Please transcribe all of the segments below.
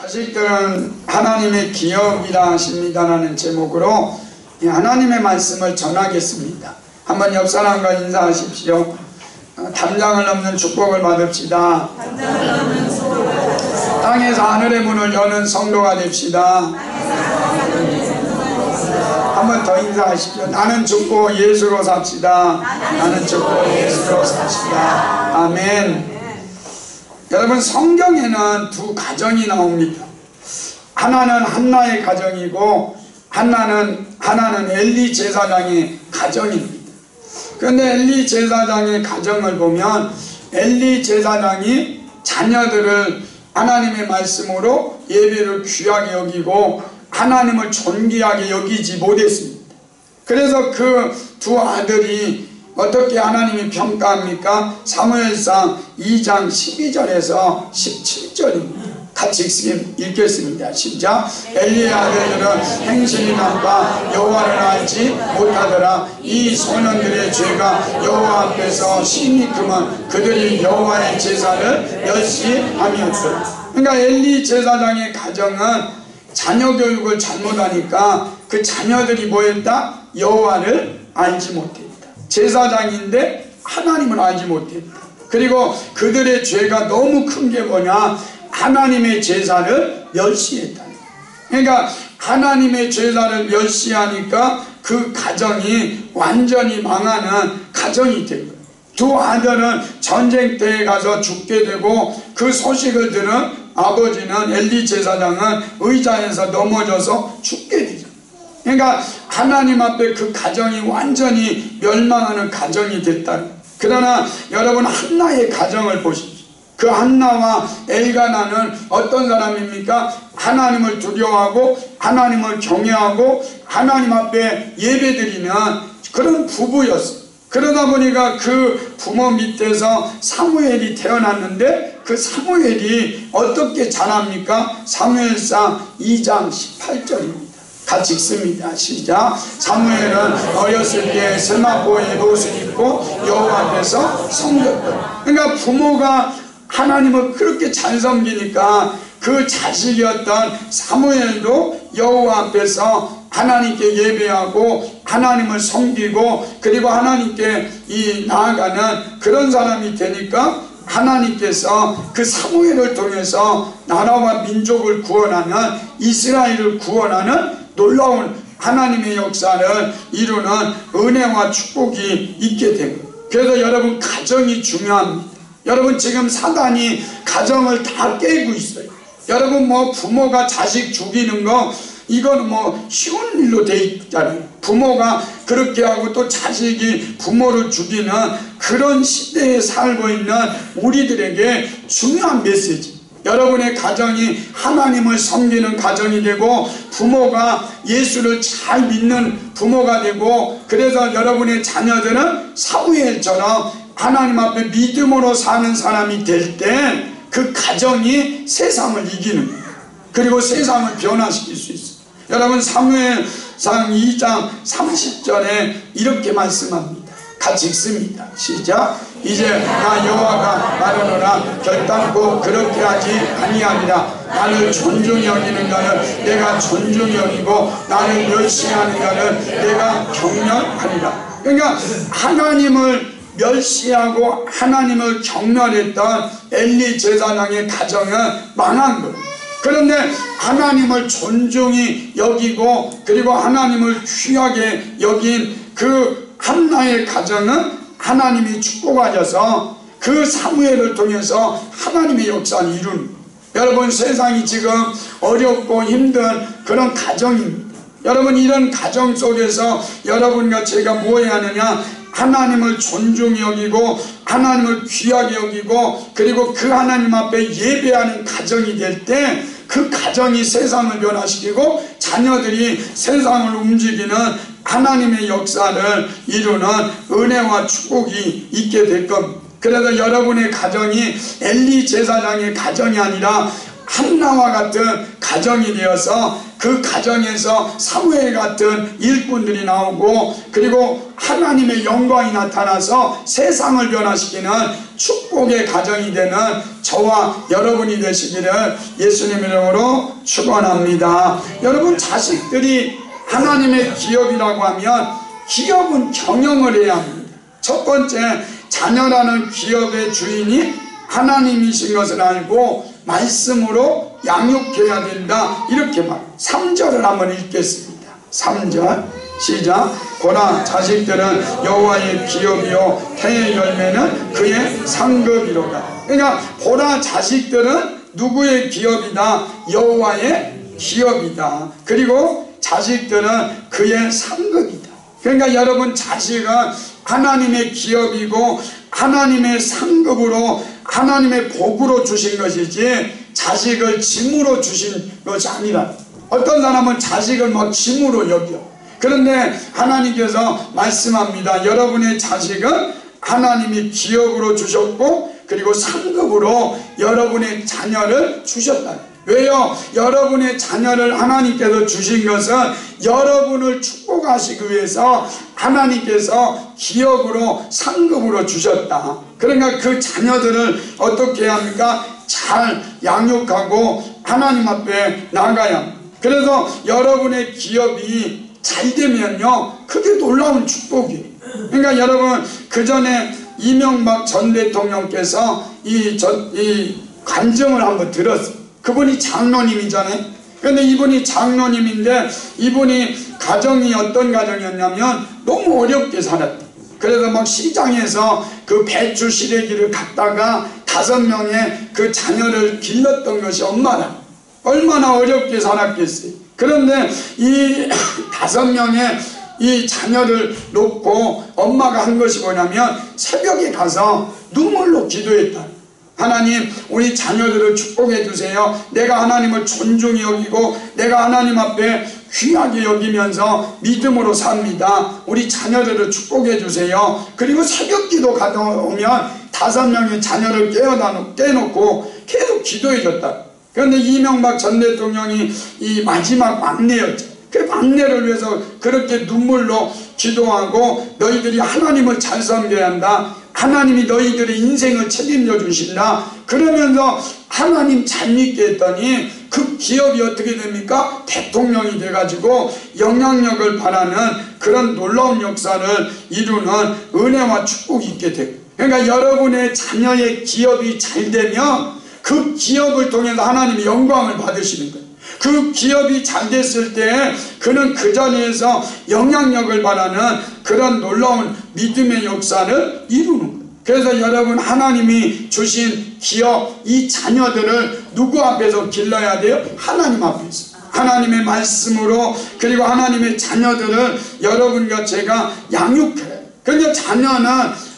자식들은 하나님의 기업이라 하십니다라는 제목으로 하나님의 말씀을 전하겠습니다. 한번 옆 사람과 인사하십시오. 담장을 넘는 축복을 받읍시다. 땅에서 하늘의 문을 여는 성도가 됩시다. 한번 더 인사하십시오. 나는 죽고 예수로 삽시다. 나는 죽고 예수로 삽시다. 아멘. 여러분, 성경에는 두 가정이 나옵니다. 하나는 한나의 가정이고 하나는 엘리 제사장의 가정입니다. 그런데 엘리 제사장의 가정을 보면 엘리 제사장이 자녀들을 하나님의 말씀으로 예배를 귀하게 여기고 하나님을 존귀하게 여기지 못했습니다. 그래서 그 두 아들이 어떻게 하나님이 평가합니까? 사무엘상 2장 12절에서 17절입니다. 같이 읽겠습니다. 시작. 엘리의 아들들은 행실이 나빠 여호와를 알지 못하더라. 이 소년들의 죄가 여호와 앞에서 심히 크면 그들이 여호와의 제사를 멸시하였더라. 그러니까 엘리 제사장의 가정은 자녀 교육을 잘못하니까 그 자녀들이 뭐했다? 여호와를 알지 못했다. 제사장인데 하나님을 알지 못했다. 그리고 그들의 죄가 너무 큰 게 뭐냐? 하나님의 제사를 멸시했다. 그러니까 하나님의 제사를 멸시하니까 그 가정이 완전히 망하는 가정이 된 거예요. 두 아들은 전쟁터에 가서 죽게 되고 그 소식을 들은 아버지는 엘리 제사장은 의자에서 넘어져서 죽게 되죠. 그러니까 하나님 앞에 그 가정이 완전히 멸망하는 가정이 됐다. 그러나 여러분, 한나의 가정을 보십시오. 그 한나와 엘가나는 어떤 사람입니까? 하나님을 두려워하고 하나님을 경외하고 하나님 앞에 예배드리는 그런 부부였어요. 그러다 보니까 그 부모 밑에서 사무엘이 태어났는데 그 사무엘이 어떻게 자랍니까? 사무엘상 2장 18절입니다. 같이 읽습니다. 시작. 사무엘은 어렸을 때 세마포의 옷을 입고 여호와 앞에서 섬겼다. 그러니까 부모가 하나님을 그렇게 잘 섬기니까 그 자식이었던 사무엘도 여호와 앞에서 하나님께 예배하고 하나님을 섬기고 그리고 하나님께 나아가는 그런 사람이 되니까 하나님께서 그 사무엘을 통해서 나라와 민족을 구원하는, 이스라엘을 구원하는 놀라운 하나님의 역사를 이루는 은혜와 축복이 있게 된 거예요. 그래서 여러분, 가정이 중요합니다. 여러분, 지금 사단이 가정을 다 깨고 있어요. 여러분, 부모가 자식 죽이는 거 이건 쉬운 일로 돼 있잖아요. 부모가 그렇게 하고 또 자식이 부모를 죽이는 그런 시대에 살고 있는 우리들에게 중요한 메시지. 여러분의 가정이 하나님을 섬기는 가정이 되고 부모가 예수를 잘 믿는 부모가 되고, 그래서 여러분의 자녀들은 사무엘처럼 하나님 앞에 믿음으로 사는 사람이 될 때 그 가정이 세상을 이기는 거예요. 그리고 세상을 변화시킬 수 있어요. 여러분, 사무엘상 2장 30절에 이렇게 말씀합니다. 같이 읽습니다. 시작. 이제 나 여호와가 말하노라. 결단코 그렇게 하지 아니하리라. 나를 존중히 여기는 자는 내가 존중히 여기고 나를 멸시하는 자는 내가 경멸하리라. 그러니까 하나님을 멸시하고 하나님을 경멸했던 엘리 제사장의 가정은 망한 거예요. 그런데 하나님을 존중히 여기고 그리고 하나님을 귀하게 여긴 그 한나의 가정은 하나님이 축복하셔서 그 사무엘을 통해서 하나님의 역사를 이루는 거예요. 여러분, 세상이 지금 어렵고 힘든 그런 가정입니다. 여러분, 이런 가정 속에서 여러분과 제가 뭐 해야 하느냐? 하나님을 존중히 여기고 하나님을 귀하게 여기고 그리고 그 하나님 앞에 예배하는 가정이 될 때 그 가정이 세상을 변화시키고 자녀들이 세상을 움직이는 하나님의 역사를 이루는 은혜와 축복이 있게 될 겁니다. 그래서 여러분의 가정이 엘리 제사장의 가정이 아니라 한나와 같은 가정이 되어서 그 가정에서 사무엘 같은 일꾼들이 나오고 그리고 하나님의 영광이 나타나서 세상을 변화시키는 축복의 가정이 되는 저와 여러분이 되시기를 예수님 이름으로 축원합니다. 여러분, 자식들이 하나님의 기업이라고 하면 기업은 경영을 해야 합니다. 첫 번째, 자녀라는 기업의 주인이 하나님이신 것을 알고 말씀으로 양육해야 된다, 이렇게 말. 3절을 한번 읽겠습니다. 3절 시작. 보라, 자식들은 여호와의 기업이요 태의 열매는 그의 상급이로다. 그러니까 보라, 자식들은 누구의 기업이다? 여호와의 기업이다. 그리고 자식들은 그의 상급이다. 그러니까 여러분, 자식은 하나님의 기업이고 하나님의 상급으로 하나님의 복으로 주신 것이지 자식을 짐으로 주신 것이 아니라. 어떤 사람은 자식을 막 짐으로 여겨. 그런데 하나님께서 말씀합니다. 여러분의 자식은 하나님이 기업으로 주셨고 그리고 상급으로 여러분의 자녀를 주셨다. 왜요? 여러분의 자녀를 하나님께서 주신 것은 여러분을 축복하시기 위해서 하나님께서 기업으로 상급으로 주셨다. 그러니까 그 자녀들을 어떻게 해야 합니까? 잘 양육하고 하나님 앞에 나가야 합니다. 그래서 여러분의 기업이 잘 되면요, 그게 놀라운 축복이에요. 그러니까 여러분, 그 전에 이명박 전 대통령께서 이 간증을 한번 들었어요. 그분이 장로님이잖아요. 그런데 이분이 장로님인데 이분이 가정이 어떤 가정이었냐면 너무 어렵게 살았대. 그래서 막 시장에서 그 배추 시래기를 갖다가 5명의 그 자녀를 길렀던 것이 엄마라. 얼마나 어렵게 살았겠어요. 그런데 이 5명의 이 자녀를 놓고 엄마가 한 것이 뭐냐면 새벽에 가서 눈물로 기도했다. 하나님, 우리 자녀들을 축복해 주세요. 내가 하나님을 존중히 여기고 내가 하나님 앞에 귀하게 여기면서 믿음으로 삽니다. 우리 자녀들을 축복해 주세요. 그리고 새벽 기도 가다 오면 5명의 자녀를 깨놓고 계속 기도해 줬다. 그런데 이명박 전 대통령이 이 마지막 막내였죠. 그 막내를 위해서 그렇게 눈물로 기도하고 너희들이 하나님을 잘 섬겨야 한다. 하나님이 너희들의 인생을 책임져 주신다. 그러면서 하나님 잘 믿게 했더니 그 기업이 어떻게 됩니까? 대통령이 돼가지고 영향력을 발하는 그런 놀라운 역사를 이루는 은혜와 축복이 있게 되고. 그러니까 여러분의 자녀의 기업이 잘 되면 그 기업을 통해서 하나님이 영광을 받으시는 거예요. 그 기업이 잘 됐을 때 그는 그 자리에서 영향력을 발하는 그런 놀라운 믿음의 역사를 이루는 거예요. 그래서 여러분, 하나님이 주신 기업, 이 자녀들을 누구 앞에서 길러야 돼요? 하나님 앞에서. 하나님의 말씀으로, 그리고 하나님의 자녀들을 여러분과 제가 양육해요. 그러니까 자녀는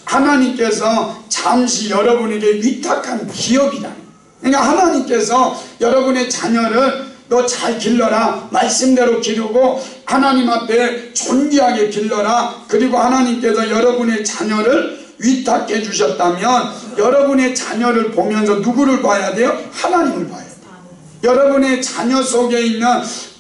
하나님께서 잠시 여러분에게 위탁한 기업이다. 그러니까 하나님께서 여러분의 자녀를 너 잘 길러라, 말씀대로 기르고 하나님 앞에 존귀하게 길러라. 그리고 하나님께서 여러분의 자녀를 위탁해 주셨다면 여러분의 자녀를 보면서 누구를 봐야 돼요? 하나님을 봐야 돼요. 여러분의 자녀 속에 있는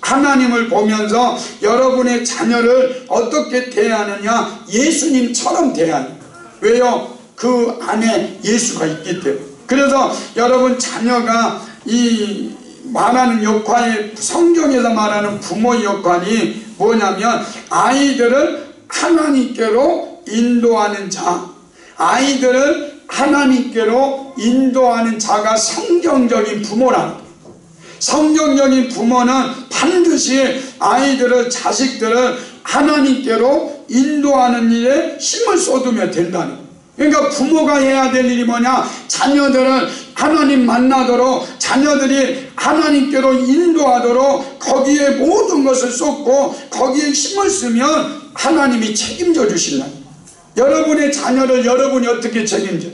하나님을 보면서 여러분의 자녀를 어떻게 대하느냐? 예수님처럼 대하는 거예요. 왜요? 그 안에 예수가 있기 때문에. 그래서 여러분, 자녀가 이 말하는 역할이, 성경에서 말하는 부모의 역할이 뭐냐면 아이들을 하나님께로 인도하는 자, 아이들을 하나님께로 인도하는 자가 성경적인 부모라는 거예요. 성경적인 부모는 반드시 아이들을, 자식들을 하나님께로 인도하는 일에 힘을 쏟으면 된다는 거예요. 그러니까 부모가 해야 될 일이 뭐냐? 자녀들을 하나님 만나도록, 자녀들이 하나님께로 인도하도록 거기에 모든 것을 쏟고 거기에 힘을 쓰면 하나님이 책임져 주신다. 여러분의 자녀를 여러분이 어떻게 책임져요?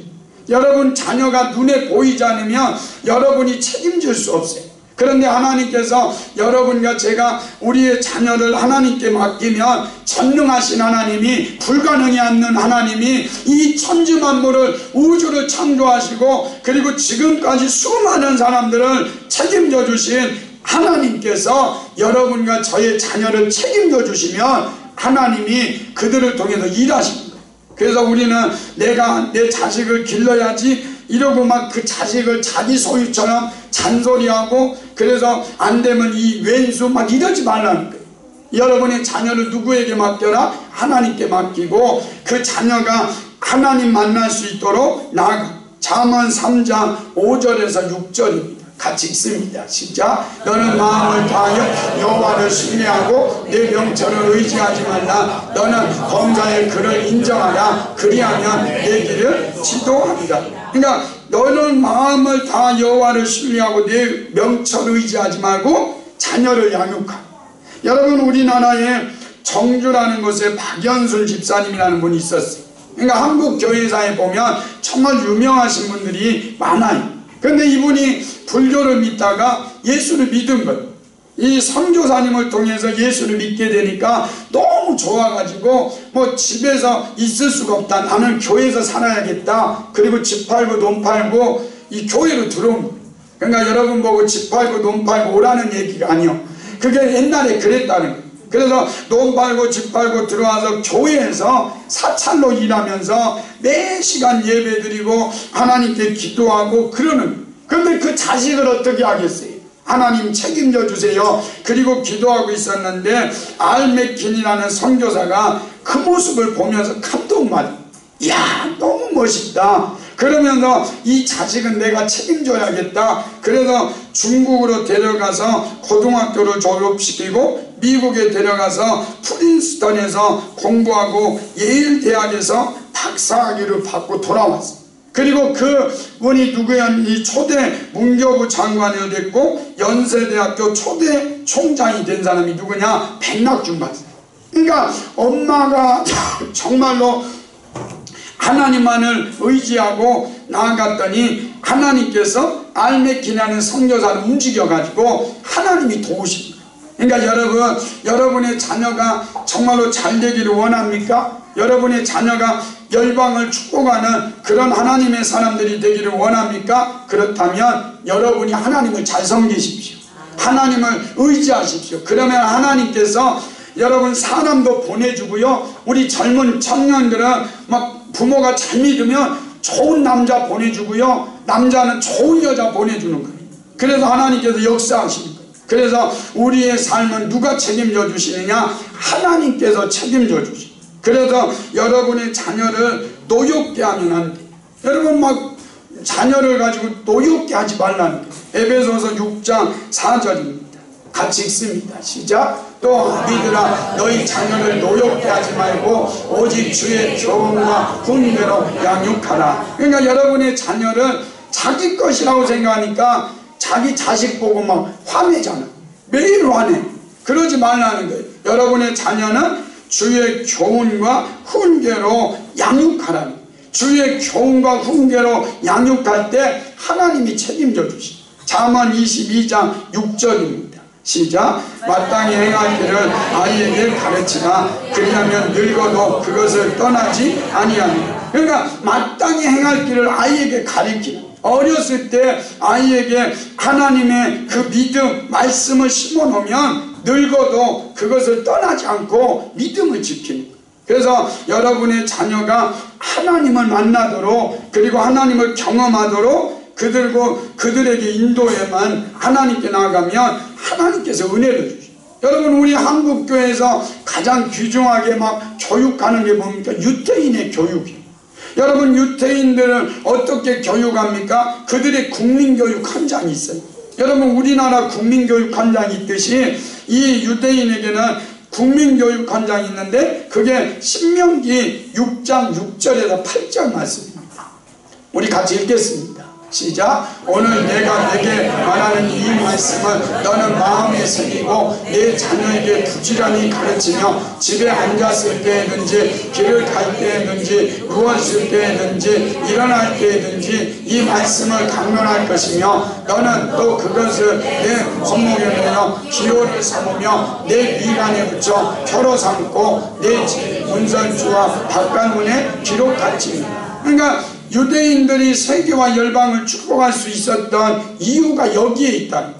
여러분 자녀가 눈에 보이지 않으면 여러분이 책임질 수 없어요. 그런데 하나님께서 여러분과 제가 우리의 자녀를 하나님께 맡기면 전능하신 하나님이, 불가능이 않는 하나님이 이 천지만물을, 우주를 창조하시고 그리고 지금까지 수많은 사람들을 책임져 책임져 주신 하나님께서 여러분과 저의 자녀를 책임져 주시면 하나님이 그들을 통해서 일하십니다. 그래서 우리는 내가 내 자식을 길러야지 이러고 막 그 자식을 자기 소유처럼 잔소리하고 그래서 안 되면 이 왼수 막 이러지 말라는 거예요. 여러분의 자녀를 누구에게 맡겨라? 하나님께 맡기고 그 자녀가 하나님 만날 수 있도록 나아가. 잠언 3장 5절에서 6절입니다. 같이 읽습니다. 시작. 너는 마음을 다하여 여호와를 신뢰하고 내 명철을 의지하지 말라. 너는 범사의 그를 인정하라. 그리하면 내 길을 지도하리라. 그러니까 너는 마음을 다하여 여호와를 신뢰하고 내 명철을 의지하지 말고 자녀를 양육하라. 여러분, 우리나라에 정주라는 곳에 박연순 집사님이라는 분이 있었어요. 그러니까 한국 교회사에 보면 정말 유명하신 분들이 많아요. 그런데 이분이 불교를 믿다가 예수를 믿은 거예요. 이 선교사님을 통해서 예수를 믿게 되니까 너무 좋아가지고 뭐 집에서 있을 수가 없다. 나는 교회에서 살아야겠다. 그리고 집 팔고 돈 팔고 이 교회로 들어온 거예요. 그러니까 여러분 보고 집 팔고 돈 팔고 오라는 얘기가 아니요. 그게 옛날에 그랬다는 거예요. 그래서 돈 팔고 집 팔고 들어와서 교회에서 사찰로 일하면서 매 시간 예배드리고 하나님께 기도하고 그러는 거예요. 그런데 그 자식을 어떻게 하겠어요? 하나님 책임져 주세요. 그리고 기도하고 있었는데 알메킨이라는 선교사가 그 모습을 보면서 감동받아. 이야, 너무 멋있다. 그러면서 이 자식은 내가 책임져야겠다. 그래서 중국으로 데려가서 고등학교를 졸업시키고 미국에 데려가서 프린스턴에서 공부하고 예일 대학에서 박사학위를 받고 돌아왔어요. 그리고 그분이 누구였니? 초대 문교부 장관이 됐고 연세대학교 초대 총장이 된 사람이 누구냐? 백낙준 박사. 그러니까 엄마가 정말로 하나님만을 의지하고 나아갔더니 하나님께서 알메킨이라는 선교사를 움직여가지고 하나님이 도우십니다. 그러니까 여러분의 자녀가 정말로 잘 되기를 원합니까? 여러분의 자녀가 열방을 축복하는 그런 하나님의 사람들이 되기를 원합니까? 그렇다면 여러분이 하나님을 잘 섬기십시오. 하나님을 의지하십시오. 그러면 하나님께서 여러분 사람도 보내주고요. 우리 젊은 청년들은 막 부모가 잘 믿으면 좋은 남자 보내주고요. 남자는 좋은 여자 보내주는 거예요. 그래서 하나님께서 역사하시는 거예요. 그래서 우리의 삶은 누가 책임져 주시느냐? 하나님께서 책임져 주시죠. 그래서 여러분의 자녀를 노엽게 하면 안 돼요. 여러분 막 자녀를 가지고 노엽게 하지 말라는 거예요. 에베소서 6장 4절입니다. 같이 읽습니다. 시작. 또 아비들아 너희 자녀를 노엽게 하지 말고 오직 주의 교훈과 훈계로 양육하라. 그러니까 여러분의 자녀를 자기 것이라고 생각하니까 자기 자식 보고 막 화내잖아. 매일 화내. 그러지 말라는 거예요. 여러분의 자녀는 주의 교훈과 훈계로 양육하라는 거예요. 주의 교훈과 훈계로 양육할 때 하나님이 책임져 주시죠. 잠언 22장 6절입니다. 시작. 마땅히 행할 길을 아이에게 가르치라. 그리하면 늙어도 그것을 떠나지 아니하리라. 그러니까 마땅히 행할 길을 아이에게 가르치라. 어렸을 때 아이에게 하나님의 그 믿음 말씀을 심어놓으면 늙어도 그것을 떠나지 않고 믿음을 지키는 거예요. 그래서 여러분의 자녀가 하나님을 만나도록 그리고 하나님을 경험하도록 그들에게 인도에만 하나님께 나아가면 하나님께서 은혜를 주시죠. 여러분 우리 한국교회에서 가장 귀중하게 막 교육하는 게 뭡니까? 유태인의 교육이에요. 여러분 유태인들을 어떻게 교육합니까? 그들의 국민교육 현장이 있어요. 여러분 우리나라 국민교육 현장이 있듯이 이 유대인에게는 국민교육 현장이 있는데 그게 신명기 6장 6절에서 8절 말씀입니다. 우리 같이 읽겠습니다. 시작. 오늘 내가 내게 말하는 이 말씀을 너는 마음에 새기고 내 자녀에게 부지런히 가르치며 집에 앉았을 때든지 길을 갈 때든지 누웠을 때든지 일어날 때든지 이 말씀을 강론할 것이며 너는 또 그것을 내 손목에 매어 기호를 삼으며 내 미간에 붙여 표로 삼고 내 문설주와 바깥문에 기록할지니. 그러니까 유대인들이 세계와 열방을 축복할 수 있었던 이유가 여기에 있다.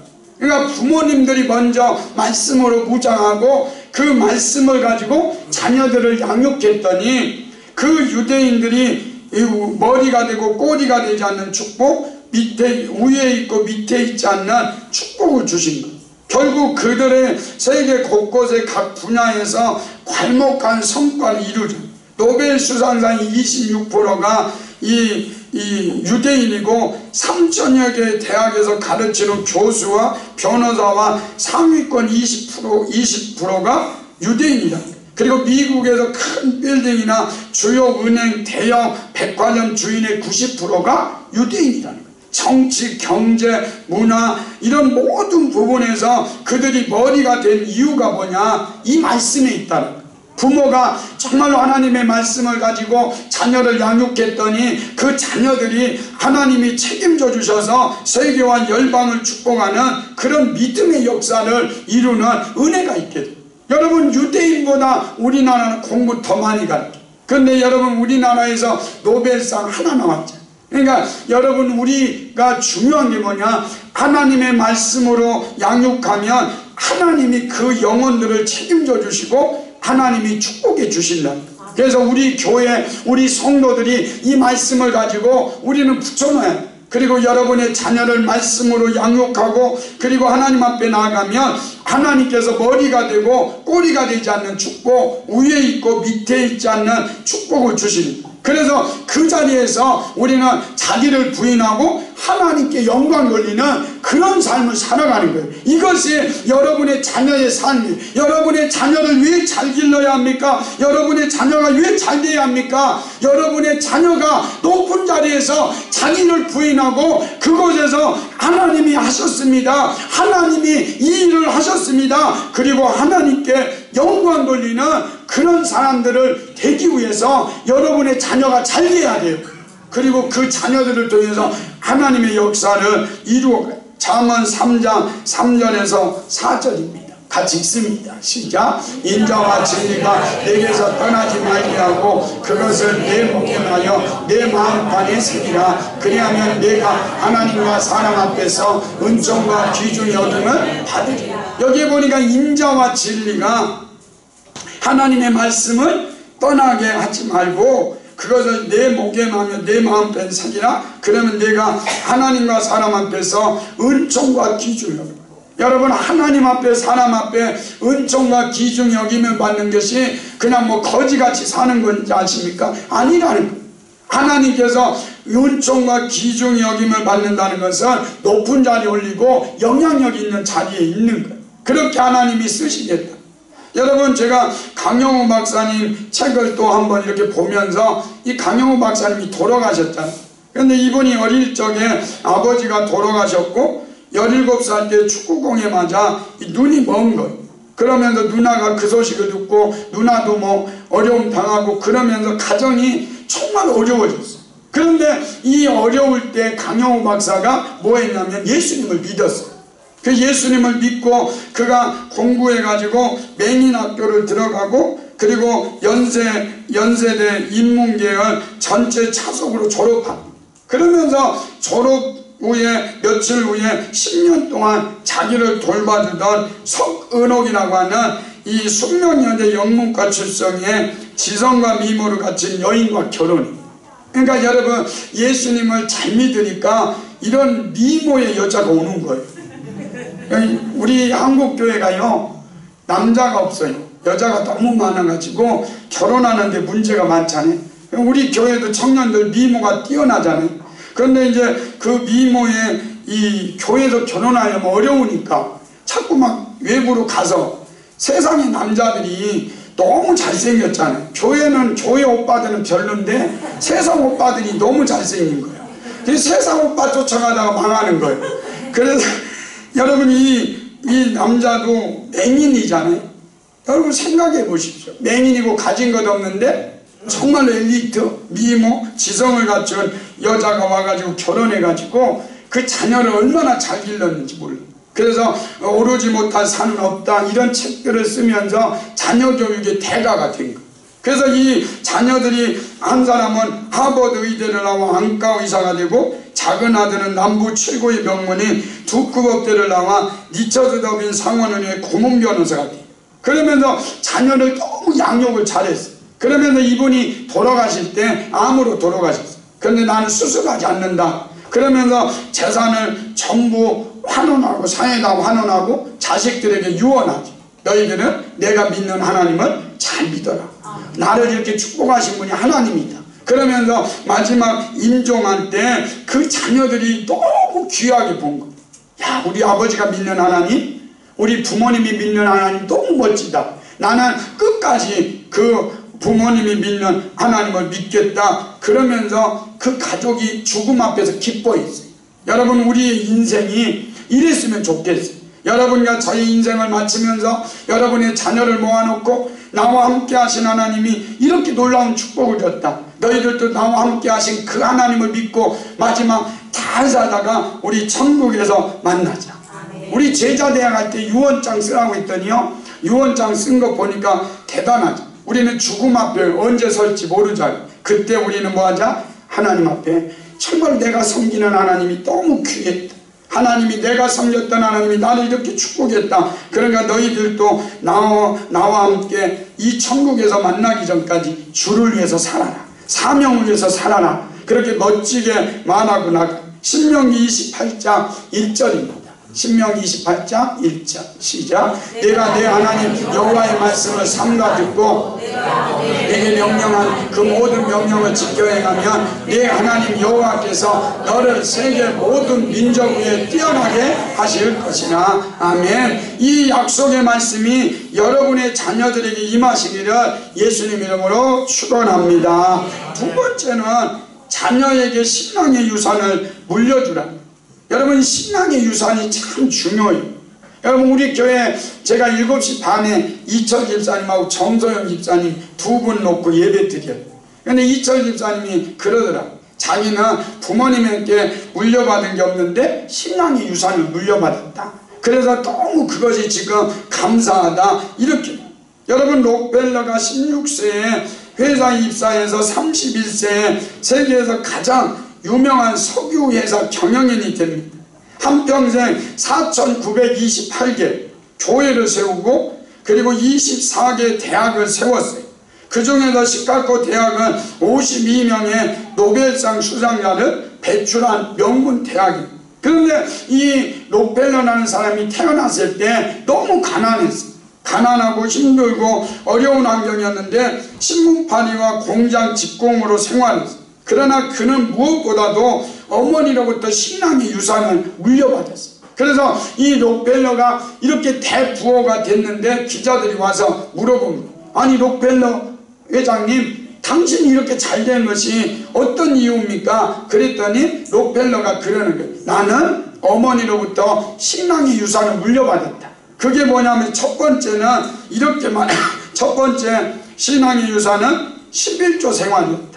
그러니까 부모님들이 먼저 말씀으로 무장하고 그 말씀을 가지고 자녀들을 양육했더니 그 유대인들이 머리가 되고 꼬리가 되지 않는 축복, 밑에 위에 있고 밑에 있지 않는 축복을 주신 거예요. 결국 그들의 세계 곳곳의 각 분야에서 괄목한 성과를 이루죠. 노벨 수상자의 26%가 이 유대인이고 3천여 개의 대학에서 가르치는 교수와 변호사와 상위권 20%가 유대인이다. 그리고 미국에서 큰 빌딩이나 주요 은행, 대형 백화점 주인의 90%가 유대인이라는 거예요. 정치, 경제, 문화 이런 모든 부분에서 그들이 머리가 된 이유가 뭐냐? 이 말씀에 있다는 거예요. 부모가 정말로 하나님의 말씀을 가지고 자녀를 양육했더니 그 자녀들이 하나님이 책임져 주셔서 세계와 열방을 축복하는 그런 믿음의 역사를 이루는 은혜가 있게 돼요. 여러분, 유대인보다 우리나라는 공부 더 많이 가르쳐요. 그런데 여러분, 우리나라에서 노벨상 하나 나왔죠. 그러니까 여러분, 우리가 중요한 게 뭐냐? 하나님의 말씀으로 양육하면 하나님이 그 영혼들을 책임져 주시고 하나님이 축복해 주신다. 그래서 우리 교회, 우리 성도들이 이 말씀을 가지고 우리는 붙여놔요. 그리고 여러분의 자녀를 말씀으로 양육하고 그리고 하나님 앞에 나아가면 하나님께서 머리가 되고 꼬리가 되지 않는 축복, 위에 있고 밑에 있지 않는 축복을 주십니다. 그래서 그 자리에서 우리는 자기를 부인하고 하나님께 영광 돌리는 그런 삶을 살아가는 거예요. 이것이 여러분의 자녀의 삶이에요. 여러분의 자녀를 왜 잘 길러야 합니까? 여러분의 자녀가 왜 잘 돼야 합니까? 여러분의 자녀가 높은 자리에서 자기를 부인하고 그곳에서 하나님이 하셨습니다. 하나님이 이 일을 하셨습니다. 그리고 하나님께 영광 돌리는 그런 사람들을 되기 위해서 여러분의 자녀가 잘 돼야 돼요. 그리고 그 자녀들을 통해서 하나님의 역사를 이루어가요. 잠언 3장 3절에서 4절입니다. 같이 읽습니다. 시작. 인자와 진리가 내게서 떠나지 말게 하고 그것을 내 목에 마여 내 마음판에 새기라. 그리하면 내가 하나님과 사람 앞에서 은총과 귀중 여김을 받으리라. 여기에 보니까 인자와 진리가 하나님의 말씀을 떠나게 하지 말고 그것을 내 목에 마며 내 마음편에 새기라. 그러면 내가 하나님과 사람 앞에서 은총과 귀중 여김을. 여러분, 하나님 앞에 사람 앞에 은총과 귀중 여김을 받는 것이 그냥 뭐 거지같이 사는 건지 아십니까? 아니라는 거예요. 하나님께서 은총과 귀중 여김을 받는다는 것은 높은 자리에 올리고 영향력 있는 자리에 있는 거예요. 그렇게 하나님이 쓰시겠다. 여러분, 제가 강영우 박사님 책을 또 한번 이렇게 보면서 이 강영우 박사님이 돌아가셨잖아요. 그런데 이분이 어릴 적에 아버지가 돌아가셨고 17살 때 축구공에 맞아 눈이 먼 거예요. 그러면서 누나가 그 소식을 듣고 누나도 뭐 어려움 당하고 그러면서 가정이 정말 어려워졌어요. 그런데 이 어려울 때 강영우 박사가 뭐 했냐면 예수님을 믿었어요. 그 예수님을 믿고 그가 공부해가지고 맹인학교를 들어가고 그리고 연세대 인문계열 전체 차속으로 졸업합니다. 그러면서 졸업 후에 며칠 후에 10년 동안 자기를 돌봐주던 석은옥이라고 하는 이 숙명여대 영문과 출생의 지성과 미모를 갖춘 여인과 결혼입니다. 그러니까 여러분, 예수님을 잘 믿으니까 이런 미모의 여자가 오는 거예요. 우리 한국교회가요, 남자가 없어요. 여자가 너무 많아가지고 결혼하는데 문제가 많잖아요. 우리 교회도 청년들 미모가 뛰어나잖아요. 그런데 이제 그 미모에 이 교회에서 결혼하려면 어려우니까 자꾸 막 외부로 가서 세상의 남자들이 너무 잘생겼잖아요. 교회 오빠들은 별론데 세상 오빠들이 너무 잘생긴 거예요. 그래서 세상 오빠 쫓아가다가 망하는 거예요. 그래서 여러분, 이 남자도 맹인이잖아요. 여러분 생각해 보십시오. 맹인이고 가진 것 없는데 정말로 엘리트, 미모, 지성을 갖춘 여자가 와가지고 결혼해가지고 그 자녀를 얼마나 잘 길렀는지 몰라요. 그래서 오르지 못할 산은 없다 이런 책들을 쓰면서 자녀 교육의 대가가 된 거예요. 그래서 이 자녀들이 한 사람은 하버드 의대를 나와 안과 의사가 되고, 작은 아들은 남부 최고의 병원인 두크법대를 나와 리처드더빈 상원의회 고문 변호사가 돼요. 그러면서 자녀를 너무 양육을 잘했어요. 그러면서 이분이 돌아가실 때 암으로 돌아가셨어요. 그런데 나는 수술하지 않는다. 그러면서 재산을 전부 환원하고, 사회에다 환원하고 자식들에게 유언하죠. 너희들은 내가 믿는 하나님을 잘 믿어라. 나를 이렇게 축복하신 분이 하나님이다. 그러면서 마지막 임종할 때 그 자녀들이 너무 귀하게 본 거예요. 야, 우리 아버지가 믿는 하나님, 우리 부모님이 믿는 하나님 너무 멋지다. 나는 끝까지 그 부모님이 믿는 하나님을 믿겠다. 그러면서 그 가족이 죽음 앞에서 기뻐했어요. 여러분, 우리의 인생이 이랬으면 좋겠어요. 여러분과 저희 인생을 마치면서 여러분의 자녀를 모아놓고 나와 함께 하신 하나님이 이렇게 놀라운 축복을 줬다. 너희들도 나와 함께 하신 그 하나님을 믿고 마지막 잘 살다가 우리 천국에서 만나자. 우리 제자대학 할 때 유언장 쓰라고 했더니요, 유언장 쓴 거 보니까 대단하죠. 우리는 죽음 앞에 언제 설지 모르잖아요. 그때 우리는 뭐하자? 하나님 앞에 정말 내가 섬기는 하나님이 너무 귀했다. 하나님이, 내가 섬겼던 하나님이 나를 이렇게 축복했다. 그러니까 너희들도 나와 함께 이 천국에서 만나기 전까지 주를 위해서 살아라. 사명을 위해서 살아라. 그렇게 멋지게 말하고 나가. 신명기 28장 1절입니다. 신명기 28장 1절 시작. 내가 내 하나님 여호와의 말씀을 삼가 듣고 내게 명령한 그 모든 명령을 지켜 행하면 내 하나님 여호와께서 너를 세계 모든 민족 위에 뛰어나게 하실 것이나. 아멘. 이 약속의 말씀이 여러분의 자녀들에게 임하시기를 예수님 이름으로 축원합니다. 두 번째는 자녀에게 신앙의 유산을 물려주라. 여러분, 신앙의 유산이 참 중요해요. 여러분, 우리 교회 제가 7시 반에 이철 집사님하고 정소영 집사님 두 분 놓고 예배 드려요. 그런데 이철 집사님이 그러더라. 자기는 부모님에게 물려받은 게 없는데 신앙의 유산을 물려받았다. 그래서 너무 그것이 지금 감사하다. 이렇게. 여러분, 록펠러가 16세에 회사에 입사해서 31세에 세계에서 가장 유명한 석유회사 경영인이 됩니다. 한평생 4,928개 교회를 세우고 그리고 24개 대학을 세웠어요. 그 중에서 시카고 대학은 52명의 노벨상 수상자를 배출한 명문 대학입니다. 그런데 이 록펠러라는 사람이 태어났을 때 너무 가난했어요. 가난하고 힘들고 어려운 환경이었는데 신문파리와 공장 직공으로 생활했어요. 그러나 그는 무엇보다도 어머니로부터 신앙의 유산을 물려받았어요. 그래서 이 록펠러가 이렇게 대부호가 됐는데 기자들이 와서 물어봅니다. 아니, 록펠러 회장님, 당신이 이렇게 잘 된 것이 어떤 이유입니까? 그랬더니 록펠러가 그러는 거예요. 나는 어머니로부터 신앙의 유산을 물려받았다. 그게 뭐냐면 첫 번째는 이렇게 첫 번째 신앙의 유산은 11조 생활이었다.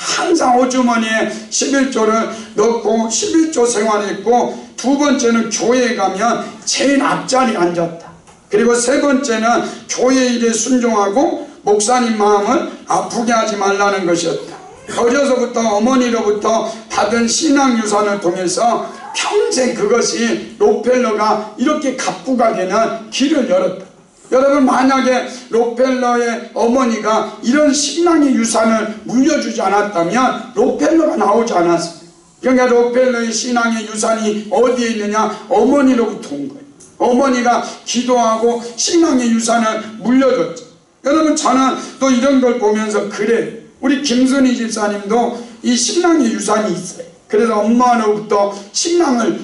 항상 호주머니에 11조를 넣고 11조 생활했고, 두 번째는 교회에 가면 제일 앞자리에 앉았다. 그리고 세 번째는 교회 일에 순종하고 목사님 마음을 아프게 하지 말라는 것이었다. 어려서부터 어머니로부터 받은 신앙 유산을 통해서 평생 그것이 록펠러가 이렇게 갑부가 되는 길을 열었다. 여러분, 만약에 록펠러의 어머니가 이런 신앙의 유산을 물려주지 않았다면 록펠러가 나오지 않았습니다. 그러니까 록펠러의 신앙의 유산이 어디에 있느냐? 어머니로부터 온 거예요. 어머니가 기도하고 신앙의 유산을 물려줬죠. 여러분, 저는 또 이런 걸 보면서 그래요. 우리 김순희 집사님도 이 신앙의 유산이 있어요. 그래서 엄마로부터 신앙을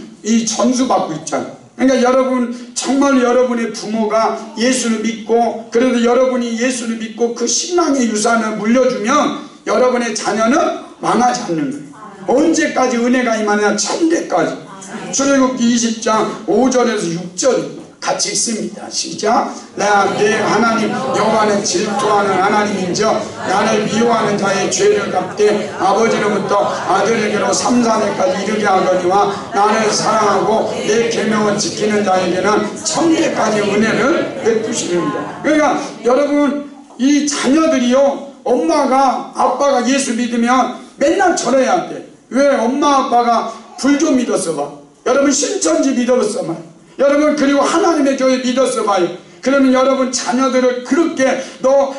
전수받고 있잖아요. 그러니까 여러분, 정말 여러분의 부모가 예수를 믿고, 그래도 여러분이 예수를 믿고 그 신앙의 유산을 물려주면 여러분의 자녀는 망하지 않는 거예요. 언제까지 은혜가 임하냐? 천대까지. 출애굽기 20장 5절에서 6절 같이 있습니다. 시작. 내 하나님 여호와는 질투하는 하나님인저 나를 미워하는 자의 죄를 갚되 아버지로부터 아들에게로 3, 4대까지 이르게 하거니와 나를 사랑하고 내 계명을 지키는 자에게는 천대까지 은혜를 베푸시는다. 그러니까 여러분, 이 자녀들이요, 엄마가 아빠가 예수 믿으면 맨날 절해야 돼. 왜? 엄마 아빠가 불교 믿었어 봐. 여러분 신천지 믿었어 봐요. 여러분 그리고 하나님의 교회 믿었어 봐요. 그러면 여러분 자녀들을 그렇게 너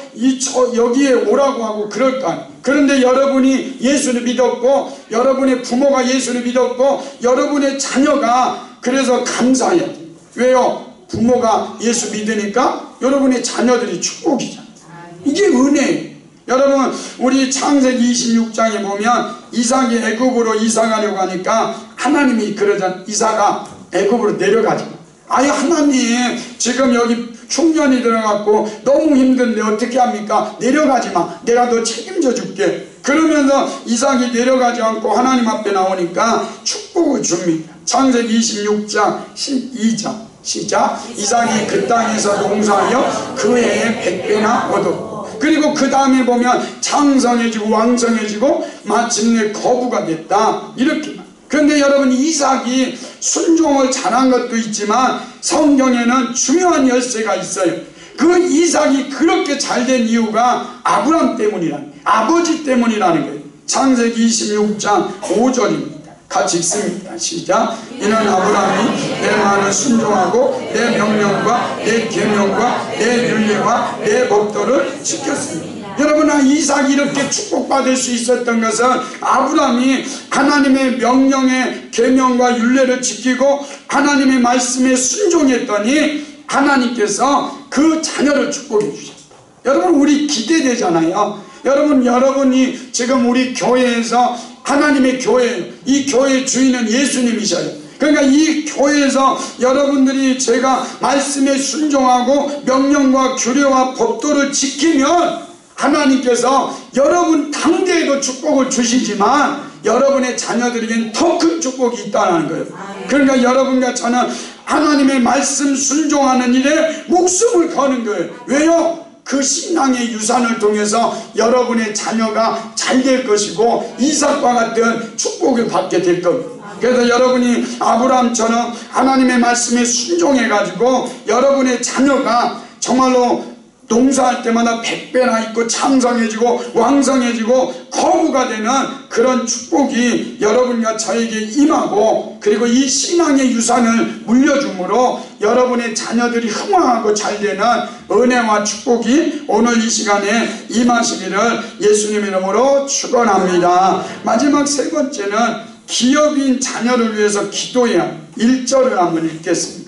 여기에 오라고 하고 그럴까? 그런데 여러분이 예수를 믿었고 여러분의 부모가 예수를 믿었고 여러분의 자녀가 그래서 감사해야 돼. 왜요? 부모가 예수 믿으니까 여러분의 자녀들이 축복이잖아. 이게 은혜예요. 여러분 우리 창세기 26장에 보면 이삭이 애굽으로 이사 가려고 하니까 하나님이 그러잖아. 이삭아 애굽으로 내려가지 마. 아예 하나님 지금 여기 흉년이 들어갔고 너무 힘든데 어떻게 합니까? 내려가지 마. 내가 너 책임져 줄게. 그러면서 이삭이 내려가지 않고 하나님 앞에 나오니까 축복을 줍니다. 창세기 26장 12장 시작. 이삭이 그 땅에서 농사하여 그 해에 100배나 얻었고 그리고 그 다음에 보면 장성해지고 왕성해지고 마침내 거부가 됐다. 이렇게. 그런데 여러분 이삭이 순종을 잘한 것도 있지만 성경에는 중요한 열쇠가 있어요. 그 이삭이 그렇게 잘된 이유가 아브람 때문이라는, 아버지 때문이라는 거예요. 창세기 26장 5절입니다. 같이 읽습니다. 시작. 이는 아브라함이 내 말을 순종하고 내 명령과 내 계명과 내 율례와 내 법도를 지켰습니다. 여러분 이삭이 이렇게 축복받을 수 있었던 것은 아브라함이 하나님의 명령의 계명과 율례를 지키고 하나님의 말씀에 순종했더니 하나님께서 그 자녀를 축복해 주셨다. 여러분 우리 기대되잖아요. 여러분이 지금 우리 교회에서 하나님의 교회, 이 교회의 주인은 예수님이셔요. 그러니까 이 교회에서 여러분들이 제가 말씀에 순종하고 명령과 규례와 법도를 지키면 하나님께서 여러분 당대에도 축복을 주시지만 여러분의 자녀들에게는 더 큰 축복이 있다는 거예요. 그러니까 여러분과 저는 하나님의 말씀 순종하는 일에 목숨을 거는 거예요. 왜요? 그 신앙의 유산을 통해서 여러분의 자녀가 잘 될 것이고 이삭과 같은 축복을 받게 될 겁니다. 그래서 여러분이 아브라함처럼 하나님의 말씀에 순종해 가지고 여러분의 자녀가 정말로 농사할 때마다 100배나 있고 창성해지고 왕성해지고 거부가 되는 그런 축복이 여러분과 저에게 임하고 그리고 이 신앙의 유산을 물려주므로 여러분의 자녀들이 흥왕하고 잘되는 은혜와 축복이 오늘 이 시간에 임하시기를 예수님 이름으로 축원합니다. 마지막 세 번째는 기업인 자녀를 위해서 기도해야 1절을 한번 읽겠습니다.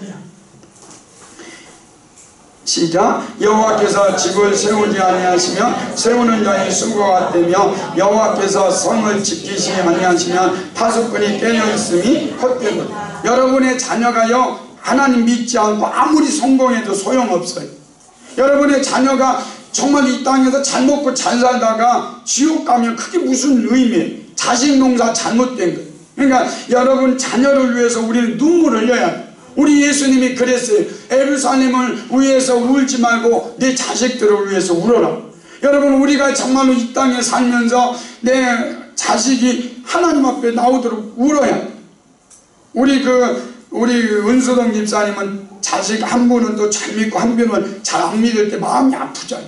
시작. 여호와께서 집을 세우지 아니하시면 세우는 자의 수고가 되며 여호와께서 성을 지키시지 아니하시면 파수꾼이 깨어 있음이 헛되거든. 여러분의 자녀가요 하나님 믿지 않고 아무리 성공해도 소용없어요. 여러분의 자녀가 정말 이 땅에서 잘 먹고 잘 살다가 지옥 가면 그게 무슨 의미예요? 자식 농사 잘못된 거예요. 그러니까 여러분 자녀를 위해서 우리는 눈물을 흘려야 돼요. 우리 예수님이 그랬어요. 예루살렘을 위해서 울지 말고 내 자식들을 위해서 울어라. 여러분 우리가 정말로 이 땅에 살면서 내 자식이 하나님 앞에 나오도록 울어야 돼. 우리 은수동 집사님은 자식 한 분은 또 잘 믿고 한 분은 잘 안 믿을 때 마음이 아프잖아요.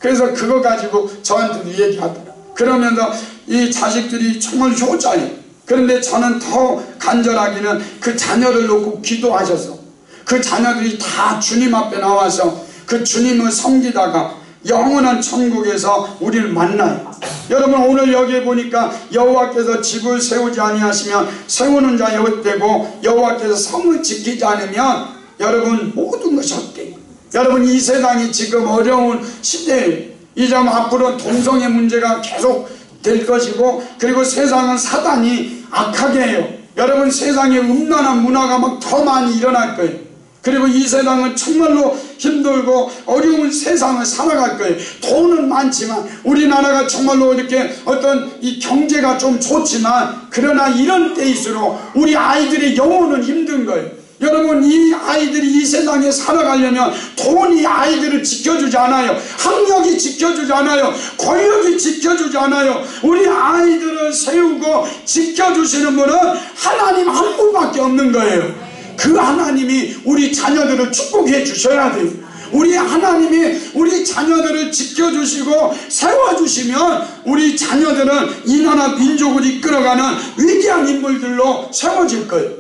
그래서 그거 가지고 저한테도 얘기하더라. 그러면서 이 자식들이 정말 효자예요. 그런데 저는 더 간절하기는 그 자녀를 놓고 기도하셔서 그 자녀들이 다 주님 앞에 나와서 그 주님을 섬기다가 영원한 천국에서 우리를 만나요. 여러분 오늘 여기에 보니까 여호와께서 집을 세우지 아니하시면 세우는 자의 헛되고 여호와께서 성을 지키지 않으면 여러분 모든 것이 헛돼요. 여러분 이 세상이 지금 어려운 시대에 이제 앞으로 동성애 문제가 계속 될 것이고 그리고 세상은 사단이 악하게 해요. 여러분 세상에 음란한 문화가 막 더 많이 일어날 거예요. 그리고 이 세상은 정말로 힘들고 어려운 세상을 살아갈 거예요. 돈은 많지만 우리나라가 정말로 이렇게 어떤 이 경제가 좀 좋지만 그러나 이런 때일수록 우리 아이들의 영혼은 힘든 거예요. 여러분 이 아이들이 이 세상에 살아가려면 돈이 아이들을 지켜주지 않아요. 학력이 지켜주지 않아요. 권력이 지켜주지 않아요. 우리 아이들을 세우고 지켜주시는 분은 하나님 한 분밖에 없는 거예요. 그 하나님이 우리 자녀들을 축복해 주셔야 돼요. 우리 하나님이 우리 자녀들을 지켜주시고 세워주시면 우리 자녀들은 이 나라 민족을 이끌어가는 위대한 인물들로 세워질 거예요.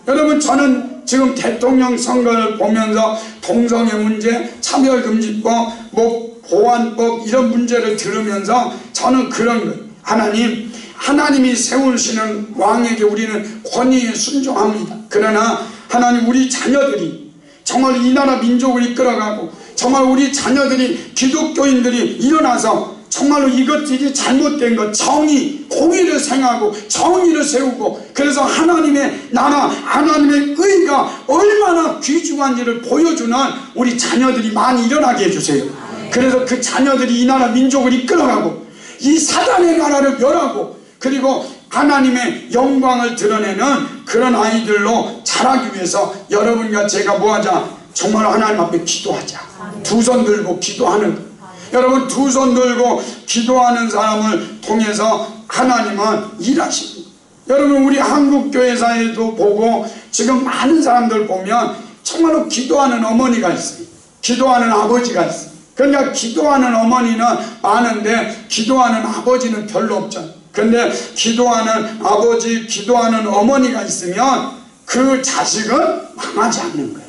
여러분, 저는 지금 대통령 선거를 보면서 동성애 문제, 차별금지법, 보안법 이런 문제를 들으면서 저는 그런 거예요. 하나님이 세우시는 왕에게 우리는 권위에 순종합니다. 그러나 하나님, 우리 자녀들이 정말 이 나라 민족을 이끌어가고 정말 우리 자녀들이 기독교인들이 일어나서 정말로 이것들이 잘못된 것, 정의, 공의를 생각하고 정의를 세우고, 그래서 하나님의 나라, 하나님의 의가 얼마나 귀중한지를 보여주는 우리 자녀들이 많이 일어나게 해주세요. 그래서 그 자녀들이 이 나라 민족을 이끌어가고 이 사단의 나라를 멸하고, 그리고 하나님의 영광을 드러내는 그런 아이들로 자라기 위해서 여러분과 제가 뭐하자? 정말 하나님 앞에 기도하자. 두 손 들고 기도하는 것. 여러분, 두 손 들고 기도하는 사람을 통해서 하나님은 일하십니다. 여러분, 우리 한국교회사에도 보고 지금 많은 사람들 보면 정말로 기도하는 어머니가 있어요. 기도하는 아버지가 있어요. 그러니까 기도하는 어머니는 많은데 기도하는 아버지는 별로 없잖아요. 그런데 기도하는 아버지, 기도하는 어머니가 있으면 그 자식은 망하지 않는 거예요.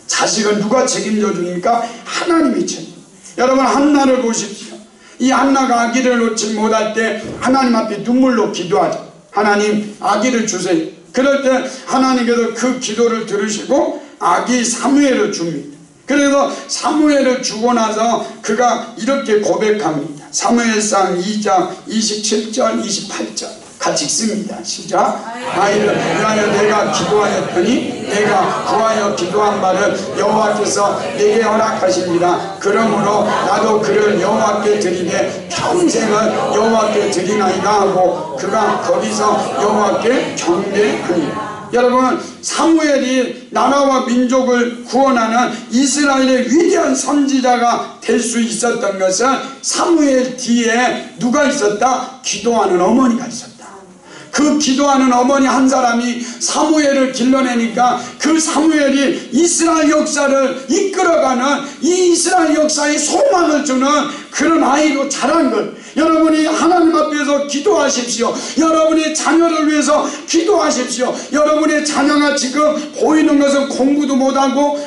자식은 누가 책임져 주니까? 하나님이 책임져. 여러분, 한나를 보십시오. 이 한나가 아기를 놓지 못할 때 하나님 앞에 눈물로 기도하죠. 하나님, 아기를 주세요. 그럴 때 하나님께서 그 기도를 들으시고 아기 사무엘을 줍니다. 그래서 사무엘을 주고 나서 그가 이렇게 고백합니다. 사무엘상 2장 27절 28절 같이 읽습니다. 시작. 아이를 위하여 내가 기도하였더니 내가 구하여 기도한 바를 여호와께서 내게 허락하십니다. 그러므로 나도 그를 여호와께 드리되 평생을 여호와께 드리나이다 하고 그가 거기서 여호와께 경배하니라. 여러분, 사무엘이 나라와 민족을 구원하는 이스라엘의 위대한 선지자가 될 수 있었던 것은 사무엘 뒤에 누가 있었다? 기도하는 어머니가 있었다. 그 기도하는 어머니 한 사람이 사무엘을 길러내니까 그 사무엘이 이스라엘 역사를 이끌어가는, 이 이스라엘 역사에 소망을 주는 그런 아이로 자란 것. 여러분이 하나님 앞에서 기도하십시오. 여러분의 자녀를 위해서 기도하십시오. 여러분의 자녀가 지금 보이는 것은 공부도 못하고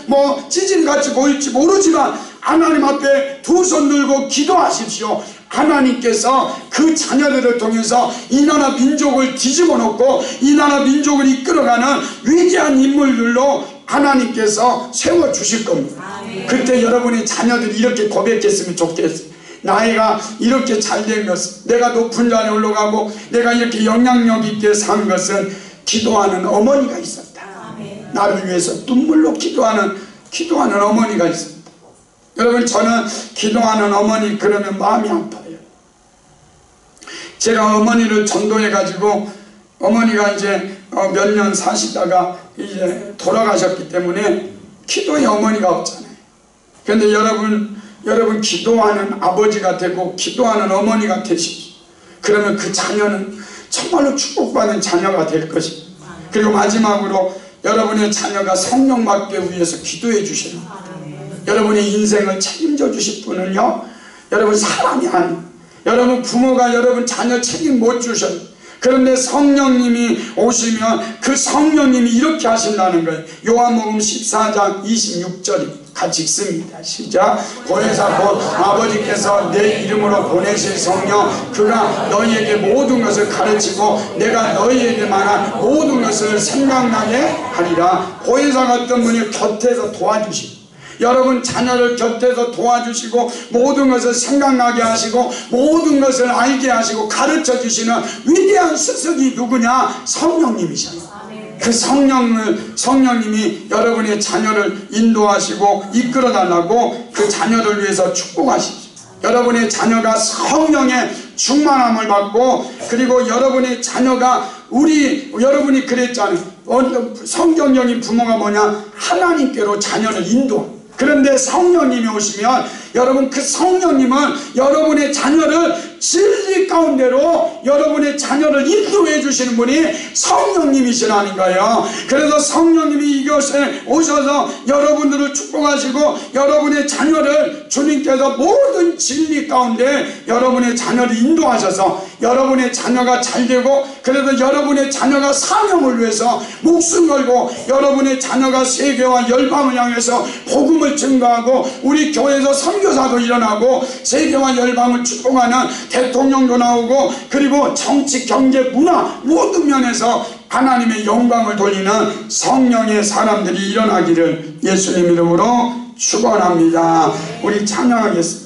찌질같이 보일지 모르지만 하나님 앞에 두 손 들고 기도하십시오. 하나님께서 그 자녀들을 통해서 이 나라 민족을 뒤집어 놓고 이 나라 민족을 이끌어가는 위대한 인물들로 하나님께서 세워주실 겁니다. 그때 여러분의 자녀들이 이렇게 고백했으면 좋겠어요. 나이가 이렇게 잘된 것은, 내가 높은 자리에 올라가고 내가 이렇게 영향력 있게 산 것은 기도하는 어머니가 있었다. 나를 위해서 눈물로 기도하는 어머니가 있었다. 여러분, 저는 기도하는 어머니 그러면 마음이 아파요. 제가 어머니를 전도해 가지고 어머니가 이제 몇 년 사시다가 이제 돌아가셨기 때문에 기도의 어머니가 없잖아요. 그런데 여러분 기도하는 아버지가 되고 기도하는 어머니가 되십시오. 그러면 그 자녀는 정말로 축복받는 자녀가 될 것입니다. 그리고 마지막으로 여러분의 자녀가 성령 받기 위해서 기도해 주시는 여러분의 인생을 책임져 주실 분은요, 여러분 사람이 아니에요. 여러분 부모가 여러분 자녀 책임 못 주셔요. 그런데 성령님이 오시면 그 성령님이 이렇게 하신다는 거예요. 요한복음 14장 26절입니다. 같이 읽습니다. 시작. 보혜사 곧 아버지께서 내 이름으로 보내실 성령, 그가 너희에게 모든 것을 가르치고 내가 너희에게 말한 모든 것을 생각나게 하리라. 보혜사 같은 분이 곁에서 도와주시고 여러분 자녀를 곁에서 도와주시고 모든 것을 생각나게 하시고 모든 것을 알게 하시고 가르쳐 주시는 위대한 스승이 누구냐? 성령님이셔요. 그 성령님이 여러분의 자녀를 인도하시고 이끌어 달라고 그 자녀를 위해서 축복하십시오. 여러분의 자녀가 성령의 충만함을 받고, 그리고 여러분의 자녀가 여러분이 그랬잖아요. 성경적인 부모가 뭐냐? 하나님께로 자녀를 인도합니다. 그런데 성령님이 오시면 여러분 그 성령님은 여러분의 자녀를 진리 가운데로 여러분의 자녀를 인도해 주시는 분이 성령님이시라는 거예요. 그래서 성령님이 이곳에 오셔서 여러분들을 축복하시고 여러분의 자녀를 주님께서 모든 진리 가운데 여러분의 자녀를 인도하셔서 여러분의 자녀가 잘되고, 그래서 여러분의 자녀가 사명을 위해서 목숨 걸고 여러분의 자녀가 세계와 열방을 향해서 복음을 증거하고 우리 교회에서 선교사도 일어나고 세계와 열방을 축복하는 대통령도 나오고, 그리고 정치, 경제, 문화 모든 면에서 하나님의 영광을 돌리는 성령의 사람들이 일어나기를 예수님 이름으로 축원합니다. 우리 찬양하겠습니다.